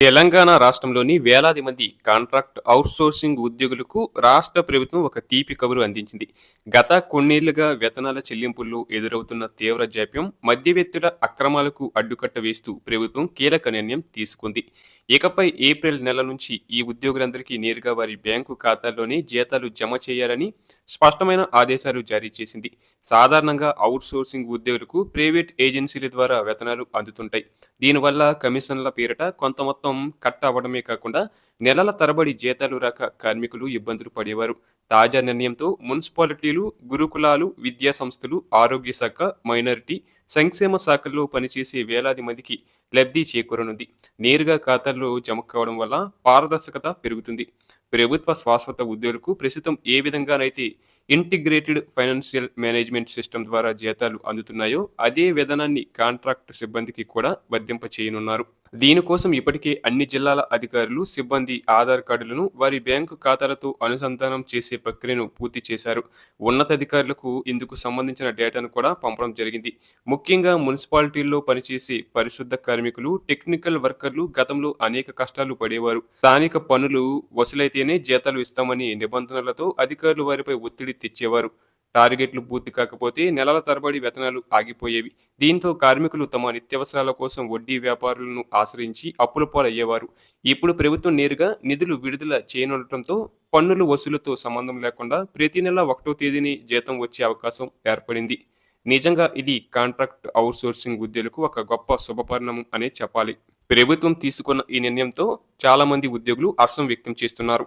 తెలంగాణ రాష్ట్రంలోని వేలాది మంది కాంట్రాక్ట్ అవుట్సోర్సింగ్ ఉద్యోగులకు రాష్ట్ర ప్రభుత్వం ఒక తీపి కబురు అందించింది. గత కొన్నేళ్లుగా వేతనాల చెల్లింపుల్లో ఎదురవుతున్న తీవ్ర జాప్యం, మధ్యవర్తుల అక్రమాలకు అడ్డుకట్ట వేస్తూ ప్రభుత్వం కీలక నిర్ణయం తీసుకుంది. ఇకపై ఏప్రిల్ నెల నుంచి ఈ ఉద్యోగులందరికీ నేరుగా వారి బ్యాంకు ఖాతాల్లోనే జీతాలు జమ చేయాలని స్పష్టమైన ఆదేశాలు జారీ చేసింది. సాధారణంగా అవుట్సోర్సింగ్ ఉద్యోగులకు ప్రైవేట్ ఏజెన్సీల ద్వారా వేతనాలు అందుతుంటాయి. దీనివల్ల కమిషన్ల పేరిట కొంత మొత్తం కట్ అవ్వడమే కాకుండా నెలల తరబడి జీతాలు రాక కార్మికులు ఇబ్బందులు పడేవారు. తాజా నిర్ణయంతో మున్సిపాలిటీలు, గురుకులాలు, విద్యా సంస్థలు, ఆరోగ్య శాఖ, మైనారిటీ సంక్షేమ శాఖల్లో పనిచేసే వేలాది మందికి లబ్ధి చేకూరనుంది. నేరుగా ఖాతాల్లో జమ కావడం వల్ల పారదర్శకత పెరుగుతుంది. ప్రభుత్వ శాశ్వత ఉద్యోగులకు ప్రస్తుతం ఏ విధంగానైతే ఇంటిగ్రేటెడ్ ఫైనాన్షియల్ మేనేజ్మెంట్ సిస్టమ్ ద్వారా జీతాలు అందుతున్నాయో అదే విధానాన్ని కాంట్రాక్ట్ సిబ్బందికి కూడా వర్తింప చేయనున్నారు. దీనికోసం ఇప్పటికే అన్ని జిల్లాల అధికారులు, సిబ్బంది ఆధార్ కార్డులను వారి బ్యాంకు ఖాతాలతో అనుసంధానం చేసే ప్రక్రియను పూర్తి చేశారు. ఉన్నతాధికారులకు ఇందుకు సంబంధించిన డేటాను కూడా పంపడం జరిగింది. ముఖ్యంగా మున్సిపాలిటీల్లో పనిచేసే పరిశుద్ధ కార్మికులు, టెక్నికల్ వర్కర్లు గతంలో అనేక కష్టాలు పడేవారు. స్థానిక పన్నులు వసూలైతేనే జీతాలు ఇస్తామని నిబంధనలతో అధికారులు వారిపై ఒత్తిడి తెచ్చేవారు. టార్గెట్లు పూర్తి కాకపోతే నెలల తరబడి వేతనాలు ఆగిపోయేవి. దీంతో కార్మికులు తమ నిత్యావసరాల కోసం వడ్డీ వ్యాపారులను ఆశ్రయించి అప్పుల పాలయ్యేవారు. ఇప్పుడు ప్రభుత్వం నేరుగా నిధులు విడుదల చేయనుండటంతో పన్నుల వసూలుతో సంబంధం లేకుండా ప్రతి నెల 1వ తేదీని జీతం వచ్చే అవకాశం ఏర్పడింది. నిజంగా ఇది కాంట్రాక్ట్ అవుట్సోర్సింగ్ ఉద్యోగులకు ఒక గొప్ప శుభపరిణామం అనే చెప్పాలి. ప్రభుత్వం తీసుకున్న ఈ నిర్ణయంతో చాలా మంది ఉద్యోగులు హర్షం వ్యక్తం చేస్తున్నారు.